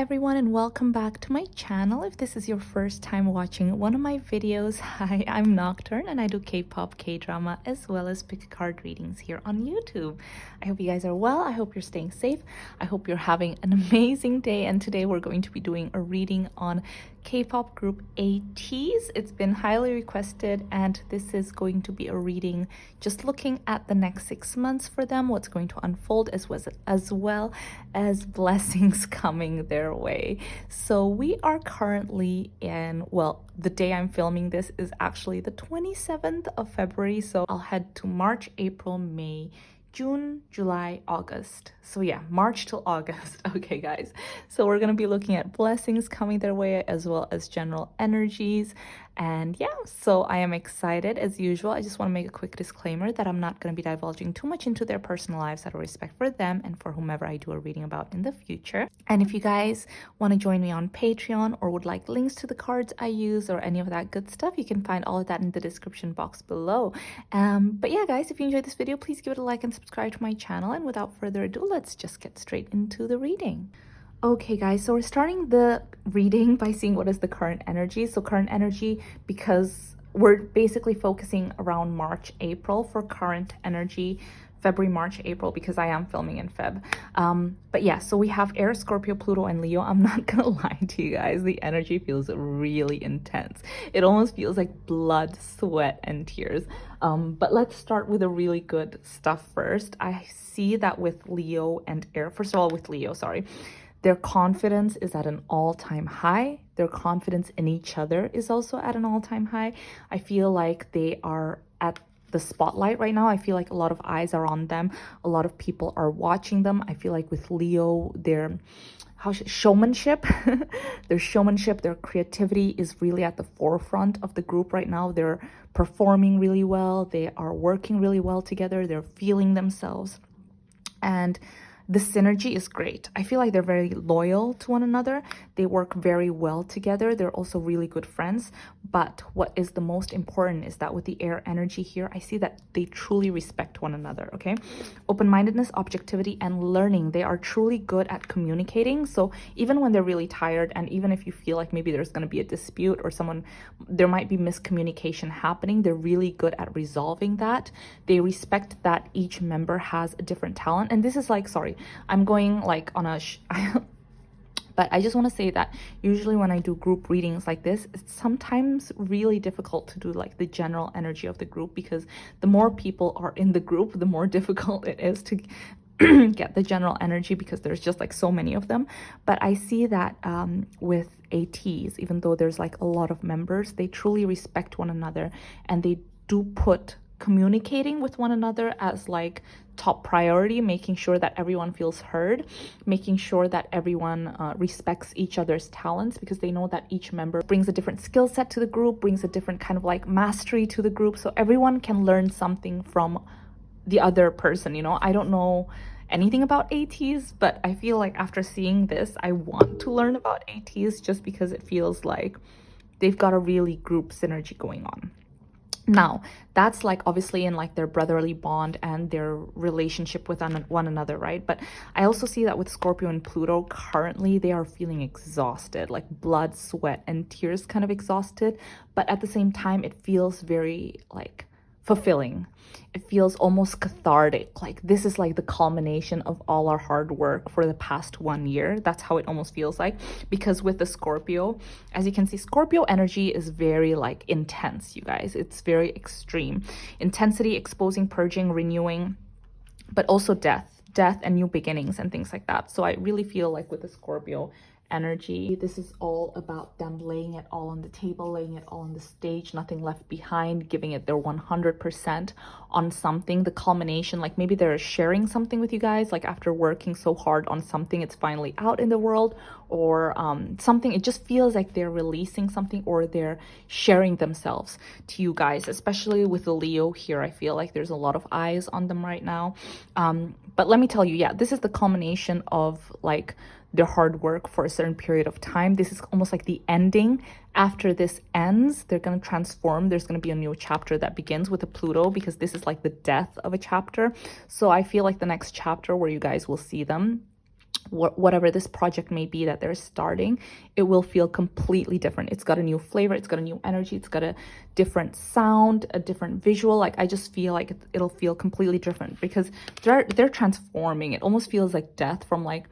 everyone, and welcome back to my channel. If this is your first time watching one of my videos, hi, I'm Nocturne and I do K-pop, K-drama, as well as pick card readings here on YouTube. I hope you guys are well. I hope you're staying safe. I hope you're having an amazing day, and today we're going to be doing a reading on K-pop group Ateez. It's been highly requested, and this is going to be a reading just looking at the next 6 months for them, what's going to unfold, as well as blessings coming their way. So we are currently in, well, the day I'm filming this is actually the 27th of February. So I'll head to March, April, May, June, July, August. So yeah, March till August. Okay, guys. So we're going to be looking at blessings coming their way as well as general energies. And yeah, so I am excited as usual. I just want to make a quick disclaimer that I'm not going to be divulging too much into their personal lives out of respect for them and for whomever I do a reading about in the future. And if you guys want to join me on Patreon or would like links to the cards I use or any of that good stuff, you can find all of that in the description box below. But yeah, guys, if you enjoyed this video, please give it a like and subscribe to my channel. And without further ado, let's just get straight into the reading. Okay, guys, so we're starting the reading by seeing what is the current energy. So current energy, because we're basically focusing around March, April for current energy, February, March, April, because I am filming in Feb. But yeah, so we have Air, Scorpio, Pluto, and Leo. I'm not gonna lie to you guys, the energy feels really intense. It almost feels like blood, sweat, and tears. But let's start with the really good stuff first. I see that with Leo and Air, first of all, with Leo, sorry, their confidence is at an all-time high. Their confidence in each other is also at an all-time high. I feel like they are at the spotlight right now. I feel like a lot of eyes are on them. A lot of people are watching them. I feel like with Leo, their showmanship, their creativity is really at the forefront of the group right now. They're performing really well. They are working really well together. They're feeling themselves. And the synergy is great. I feel like they're very loyal to one another. They work very well together. They're also really good friends. But what is the most important is that with the air energy here, I see that they truly respect one another, okay? Open-mindedness, objectivity, and learning. They are truly good at communicating. So even when they're really tired, and even if you feel like maybe there's going to be a dispute or there might be miscommunication happening, they're really good at resolving that. They respect that each member has a different talent. And this is like, sorry, I'm going like on a but I just want to say that usually when I do group readings like this, it's sometimes really difficult to do like the general energy of the group, because the more people are in the group, the more difficult it is to get the general energy, because there's just like so many of them. But I see that with Ateez, even though there's like a lot of members, they truly respect one another, and they do put communicating with one another as like top priority, making sure that everyone feels heard, making sure that everyone respects each other's talents, because they know that each member brings a different skill set to the group, brings a different kind of like mastery to the group, so everyone can learn something from the other person. You know, I don't know anything about Ateez, but I feel like after seeing this, I want to learn about Ateez, just because it feels like they've got a really group synergy going on. Now, that's like obviously in like their brotherly bond and their relationship with one another, right? But I also see that with Scorpio and Pluto, currently they are feeling exhausted, like blood, sweat, and tears kind of exhausted. But at the same time, it feels very like fulfilling. It feels almost cathartic. Like this is like the culmination of all our hard work for the past 1 year. That's how it almost feels like. Because with the Scorpio, as you can see, Scorpio energy is very like intense, you guys. It's very extreme. Intensity, exposing, purging, renewing, but also death and new beginnings and things like that. So I really feel like with the Scorpio energy, this is all about them laying it all on the table, laying it all on the stage, nothing left behind, giving it their 100% on something, the culmination. Like maybe they're sharing something with you guys, like after working so hard on something, it's finally out in the world, or something, it just feels like they're releasing something, or they're sharing themselves to you guys. Especially with the Leo here, I feel like there's a lot of eyes on them right now. But let me tell you, yeah, this is the culmination of like their hard work for a certain period of time. This is almost like the ending. After this ends, they're going to transform. There's going to be a new chapter that begins with the Pluto, because this is like the death of a chapter. So I feel like the next chapter where you guys will see them whatever this project may be that they're starting, it will feel completely different. It's got a new flavor, it's got a new energy, it's got a different sound, a different visual. Like I just feel like it'll feel completely different because they're transforming. It almost feels like death from like,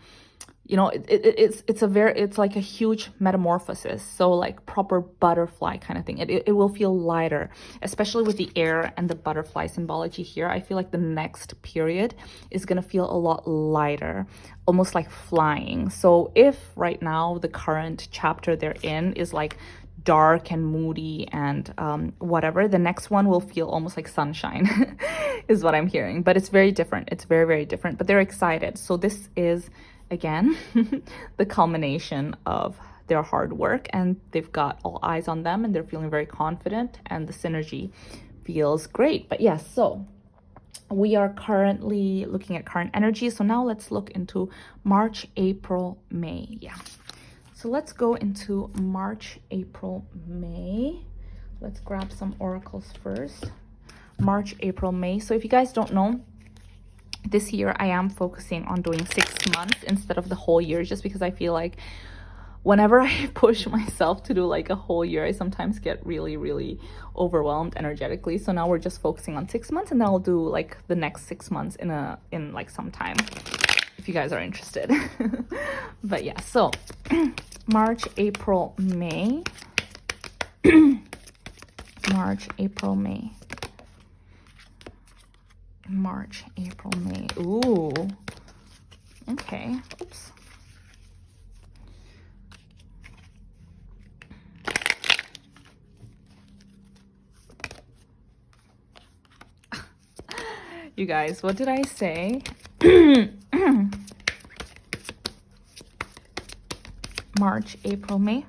you know, it's like a huge metamorphosis. So like proper butterfly kind of thing. It will feel lighter, especially with the air and the butterfly symbology here. I feel like the next period is going to feel a lot lighter, almost like flying. So if right now the current chapter they're in is like dark and moody and whatever, the next one will feel almost like sunshine is what I'm hearing. But it's very different. It's very, very different. But they're excited. So this is, again, the culmination of their hard work, and they've got all eyes on them and they're feeling very confident and the synergy feels great. But yes, so we are currently looking at current energy. So now let's look into March, April, May. Yeah. So let's go into March, April, May. Let's grab some oracles first. March, April, May. So if you guys don't know, this year I am focusing on doing 6 months instead of the whole year, just because I feel like whenever I push myself to do like a whole year, I sometimes get really, really overwhelmed energetically. So now we're just focusing on 6 months, and then I'll do like the next 6 months in like some time, if you guys are interested. But yeah, so March, April, May. March, April, May. March, April, May. Ooh. Okay. Oops. You guys, what did I say? March, April, May.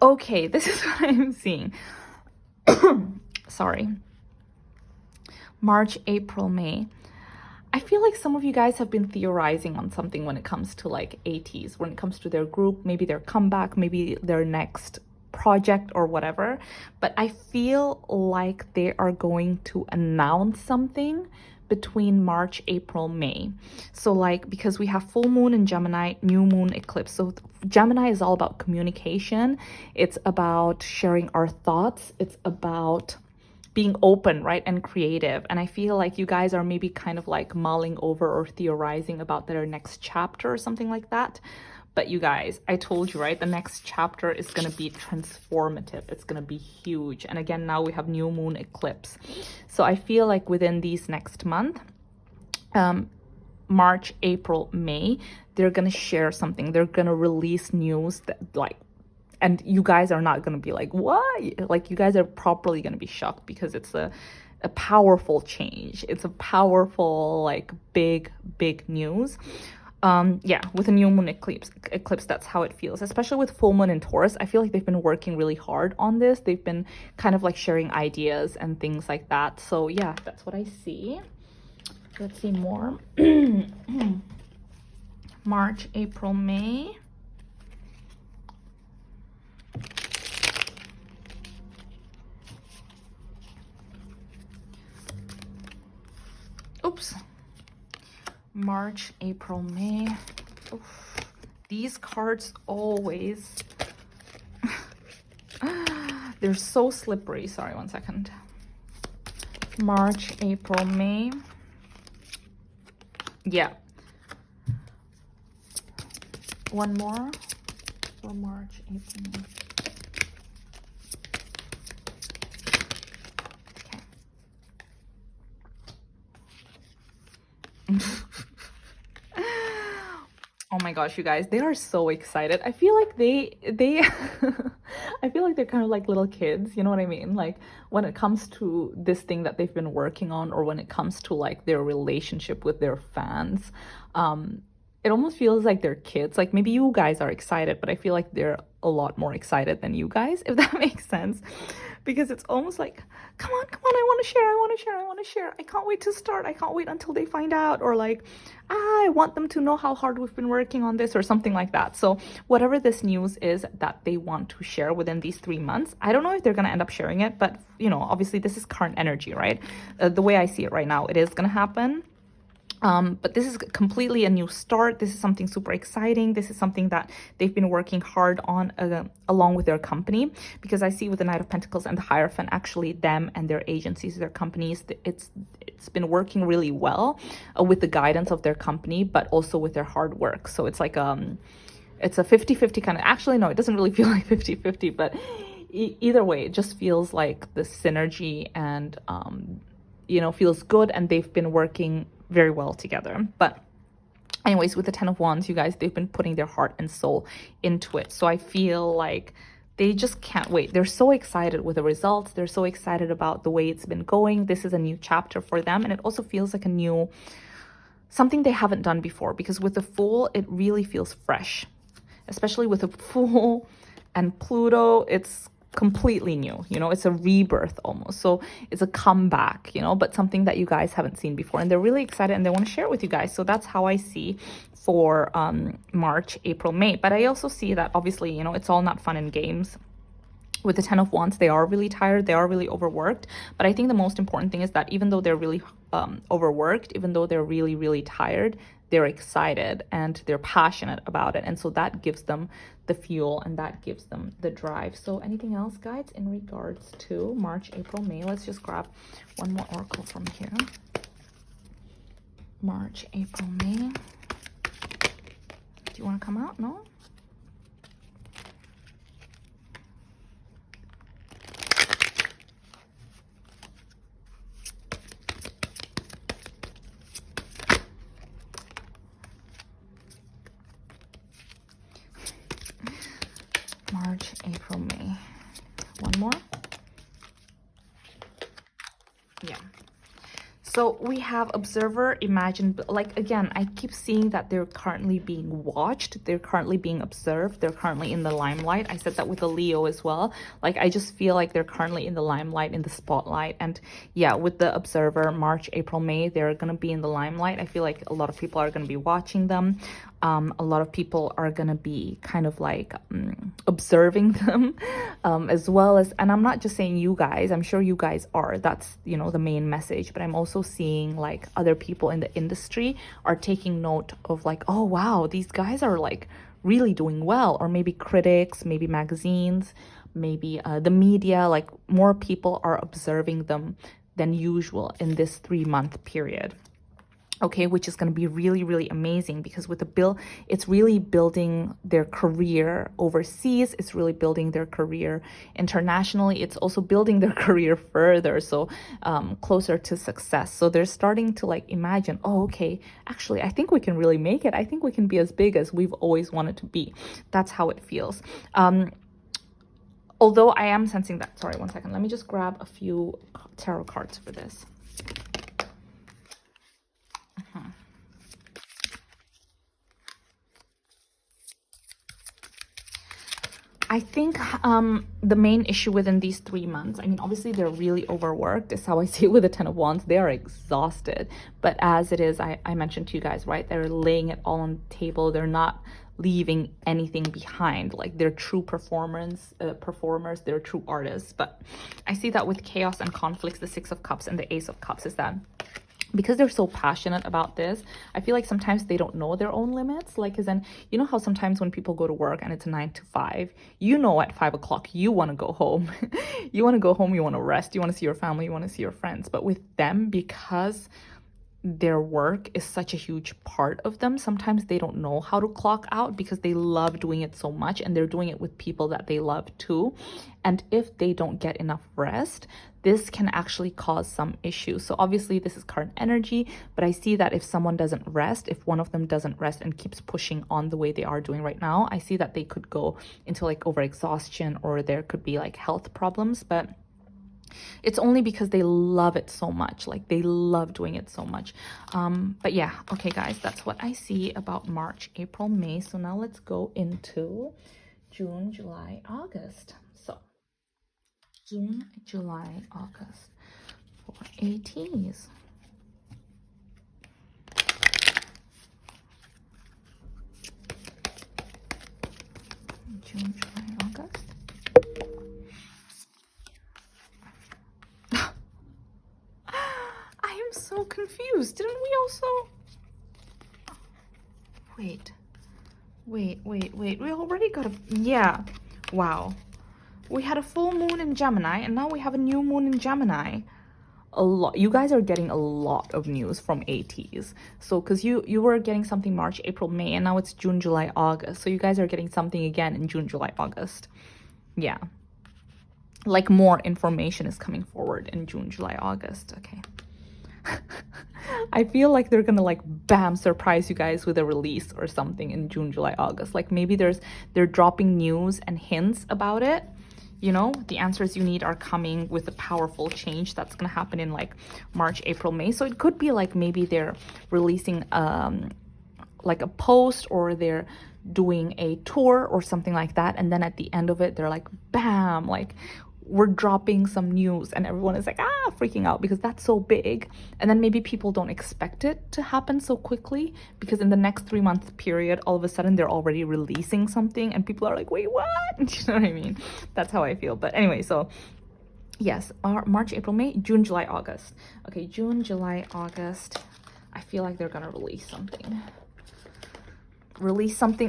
Okay, this is what I'm seeing. Sorry. March, April, May. I feel like some of you guys have been theorizing on something when it comes to like Ateez, when it comes to their group, maybe their comeback, maybe their next project or whatever. But I feel like they are going to announce something between March, April, May. So like, because we have full moon in Gemini, new moon eclipse. So Gemini is all about communication. It's about sharing our thoughts. It's about being open, right, and creative. And I feel like you guys are maybe kind of like mulling over or theorizing about their next chapter or something like that. But you guys, I told you, right, the next chapter is going to be transformative. It's going to be huge. And again, now we have new moon eclipse. So I feel like within these next month, March, April, May, they're going to share something. They're going to release news that like, and you guys are not going to be like, what? Like, you guys are properly going to be shocked, because it's a powerful change. It's a powerful, like, big news. Yeah, with a new moon eclipse, that's how it feels. Especially with full moon in Taurus, I feel like they've been working really hard on this. They've been kind of like sharing ideas and things like that. So yeah, that's what I see. Let's see more. March, April, May. Oops. March, April, May. Oof. These cards always... they're so slippery. Sorry, one second. March, April, May. Yeah. One more. For March, April, May. Oh my gosh, you guys, they are so excited. I feel like they I feel like they're kind of like little kids, you know what I mean? Like when it comes to this thing that they've been working on, or when it comes to like their relationship with their fans, it almost feels like they're kids. Like maybe you guys are excited, but I feel like they're a lot more excited than you guys, if that makes sense. Because it's almost like, come on, I want to share. I can't wait to start. I can't wait until they find out. Or like, I want them to know how hard we've been working on this, or something like that. So whatever this news is that they want to share within these 3 months, I don't know if they're going to end up sharing it, but you know, obviously this is current energy, right? The way I see it right now, it is going to happen. But this is completely a new start. This is something super exciting. This is something that they've been working hard on along with their company, because I see with the Knight of Pentacles and the Hierophant, actually them and their agencies, their companies, it's been working really well with the guidance of their company, but also with their hard work. So it's like it's a 50-50 kind of, actually no, it doesn't really feel like 50-50, but either way, it just feels like the synergy and you know, feels good, and they've been working very well together. But anyways, with the Ten of Wands, you guys, they've been putting their heart and soul into it. So I feel like they just can't wait. They're so excited with the results. They're so excited about the way it's been going. This is a new chapter for them. And it also feels like a new, something they haven't done before, because with the Fool, it really feels fresh, especially with the Fool and Pluto. It's completely new, you know, it's a rebirth almost. So it's a comeback, you know, but something that you guys haven't seen before, and they're really excited and they want to share it with you guys. So that's how I see for March, April, May. But I also see that obviously, you know, it's all not fun and games. With the Ten of Wands, they are really tired, they are really overworked. But I think the most important thing is that even though they're really overworked, even though they're really, really tired, they're excited and they're passionate about it. And so that gives them the fuel and that gives them the drive. So anything else, guys, in regards to March, April, May? Let's just grab one more oracle from here. March, April, May. Do you want to come out? No? March, April, May. One more. Yeah. So we have observer, imagine, like, again, I keep seeing that they're currently being watched. They're currently being observed. They're currently in the limelight. I said that with the Leo as well. Like, I just feel like they're currently in the limelight, in the spotlight. And yeah, with the observer, March, April, May, they're going to be in the limelight. I feel like a lot of people are going to be watching them. A lot of people are going to be kind of like observing them as well as, and I'm not just saying you guys, I'm sure you guys are, that's, you know, the main message, but I'm also seeing like other people in the industry are taking note of like, oh wow, these guys are like really doing well. Or maybe critics, maybe magazines, maybe the media, like more people are observing them than usual in this 3-month period. Okay, which is going to be really, really amazing, because with the bill, it's really building their career overseas. It's really building their career internationally. It's also building their career further, so closer to success. So they're starting to like imagine, oh, okay, actually, I think we can really make it. I think we can be as big as we've always wanted to be. That's how it feels. Although I am sensing that, sorry, one second. Let me just grab a few tarot cards for this. I think the main issue within these 3 months, I mean, obviously they're really overworked. Is how I see it with the Ten of Wands. They are exhausted. But as it is, I mentioned to you guys, right? They're laying it all on the table. They're not leaving anything behind. Like, they're true performers, they're true artists. But I see that with chaos and conflicts, the Six of Cups and the Ace of Cups, is that because they're so passionate about this, I feel like sometimes they don't know their own limits. Like, as in, you know how sometimes when people go to work and it's a 9 to 5, you know, at 5 o'clock, you want to go home. You want to go home, you want to rest, you want to see your family, you want to see your friends. But with them, because their work is such a huge part of them, sometimes they don't know how to clock out because they love doing it so much, and they're doing it with people that they love too. And if they don't get enough rest, this can actually cause some issues. So obviously this is current energy, but I see that if someone doesn't rest, if one of them doesn't rest and keeps pushing on the way they are doing right now, I see that they could go into like overexhaustion, or there could be like health problems. But it's only because they love it so much. Like, they love doing it so much. But yeah, okay, guys, that's what I see about March, April, May. So now let's go into June, July, August. So June, July, August for Ateez. June, July, August. I'm I'm so confused. Didn't we also... Wait. We already got a... Yeah. Wow. We had a full moon in Gemini, and now we have a new moon in Gemini. A lot. You guys are getting a lot of news from Ateez. So, because you were getting something March, April, May, and now it's June, July, August. So you guys are getting something again in June, July, August. Yeah. Like more information is coming forward in June, July, August. Okay. I feel like they're gonna like bam surprise you guys with a release or something in June, July, August. Like maybe they're dropping news and hints about it. You know, the answers you need are coming with a powerful change that's gonna happen in like March, April, May. So it could be like maybe they're releasing like a post, or they're doing a tour or something like that, and then at the end of it they're like bam, like we're dropping some news, and everyone is like freaking out because that's so big. And then maybe people don't expect it to happen so quickly, because in the next 3-month period all of a sudden they're already releasing something and people are like, wait, what? You know what I mean? That's how I feel. But anyway, so yes, March, April, May, June, July, August. Okay, June, July, August. I feel like they're gonna release something,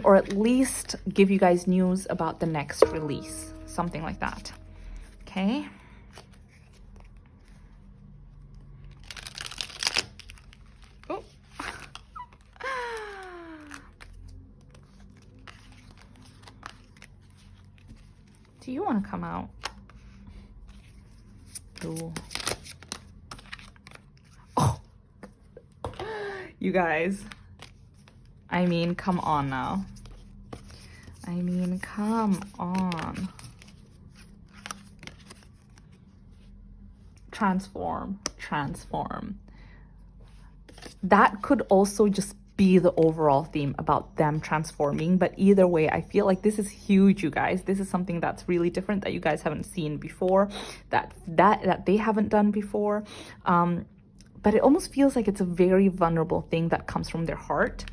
or at least give you guys news about the next release, something like that. Okay. Oh. Do you want to come out? Ooh. Oh. You guys. I mean, come on now. I mean, come on. Transform. That could also just be the overall theme about them transforming, but either way, I feel like this is huge, you guys. This is something that's really different that you guys haven't seen before, that they haven't done before. But it almost feels like it's a very vulnerable thing that comes from their heart.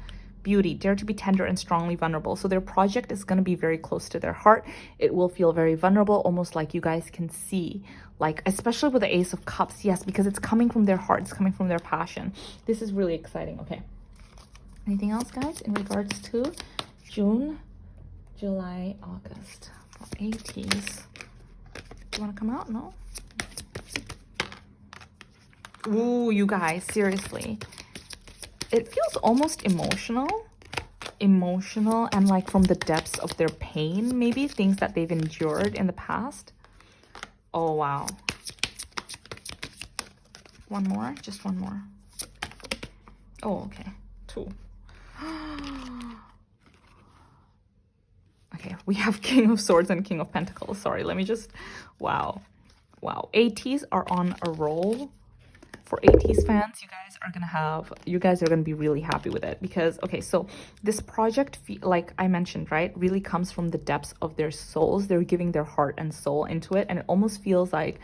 Beauty, dare to be tender and strongly vulnerable. So their project is going to be very close to their heart. It will feel very vulnerable, almost like you guys can see, like especially with the Ace of Cups. Yes, because it's coming from their heart, it's coming from their passion. This is really exciting. Okay, anything else, guys, in regards to June, July, August for Ateez? Do you want to come out? No. Ooh, you guys, seriously, it feels almost emotional, and like from the depths of their pain, maybe things that they've endured in the past. Oh, wow. One more, just one more. Oh, okay, 2. Okay, we have King of Swords and King of Pentacles. Sorry, let me just, wow. Ateez are on a roll. For Ateez fans, you guys are gonna be really happy with it, because okay, so this project, like I mentioned, right, really comes from the depths of their souls. They're giving their heart and soul into it, and it almost feels like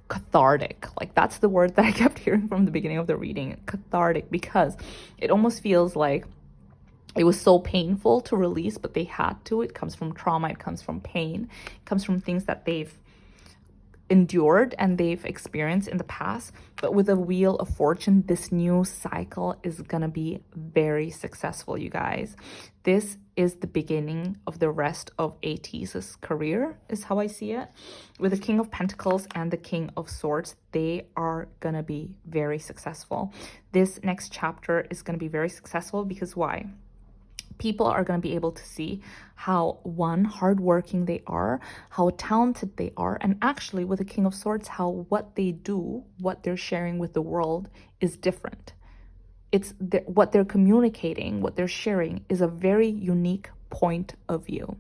cathartic. Like that's the word that I kept hearing from the beginning of the reading, cathartic, because it almost feels like it was so painful to release, but they had to. It comes from trauma, it comes from pain, it comes from things that they've endured and they've experienced in the past. But with the Wheel of Fortune, this new cycle is gonna be very successful, you guys. This is the beginning of the rest of Ateez's career, is how I see it. With the King of Pentacles and the King of Swords, they are gonna be very successful. This next chapter is gonna be very successful because why? People are going to be able to see how, one, hardworking they are, how talented they are, and actually with the King of Swords, how what they do, what they're sharing with the world is different. It's what they're communicating, what they're sharing is a very unique point of view.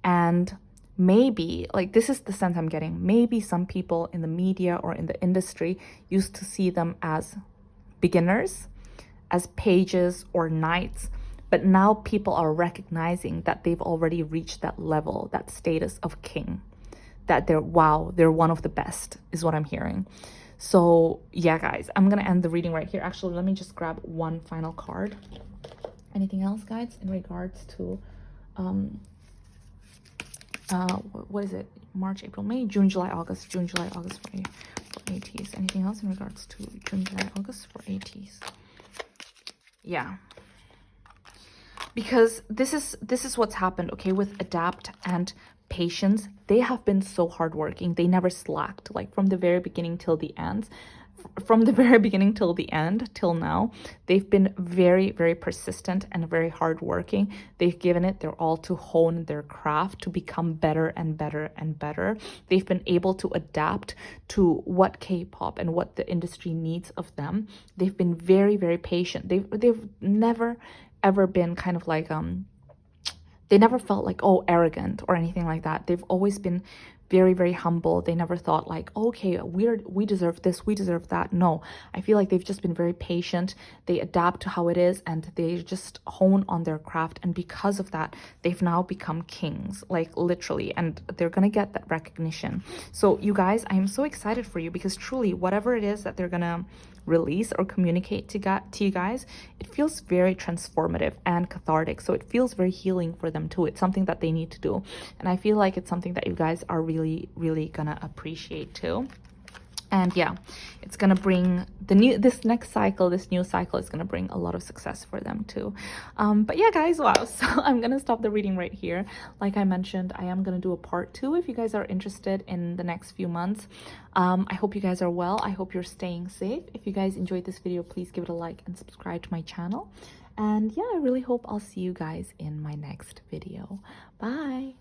And maybe, like this is the sense I'm getting, maybe some people in the media or in the industry used to see them as beginners, as pages or knights. But now people are recognizing that they've already reached that level, that status of king, that they're one of the best, is what I'm hearing. So yeah, guys, I'm going to end the reading right here. Actually, let me just grab one final card. Anything else, guys, in regards to, what is it? March, April, May, June, July, August for Ateez. Anything else in regards to June, July, August for Ateez? Yeah, because this is what's happened, okay, with Adapt and Patience. They have been so hardworking. They never slacked, like from the very beginning till the end. From the very beginning till the end, till now, they've been very, very persistent and very hardworking. They've given it their all to hone their craft, to become better and better and better. They've been able to adapt to what K-pop and what the industry needs of them. They've been very, very patient. They've never ever been kind of like they never felt like, oh, arrogant or anything like that. They've always been very, very humble. They never thought like, okay, we deserve this, we deserve that. No, I feel like they've just been very patient. They adapt to how it is and they just hone on their craft. And because of that, they've now become kings, like literally, and they're gonna get that recognition. So you guys, I am so excited for you, because truly, whatever it is that they're gonna release or communicate to you guys, it feels very transformative and cathartic. So it feels very healing for them too. It's something that they need to do, and I feel like it's something that you guys are really, really gonna appreciate too. And yeah, it's gonna bring this new cycle is gonna bring a lot of success for them too. But yeah, guys, wow. So I'm gonna stop the reading right here. Like I mentioned, I am gonna do a part 2 if you guys are interested in the next few months. I hope you guys are well. I hope you're staying safe. If you guys enjoyed this video, please give it a like and subscribe to my channel. And yeah, I really hope I'll see you guys in my next video. Bye.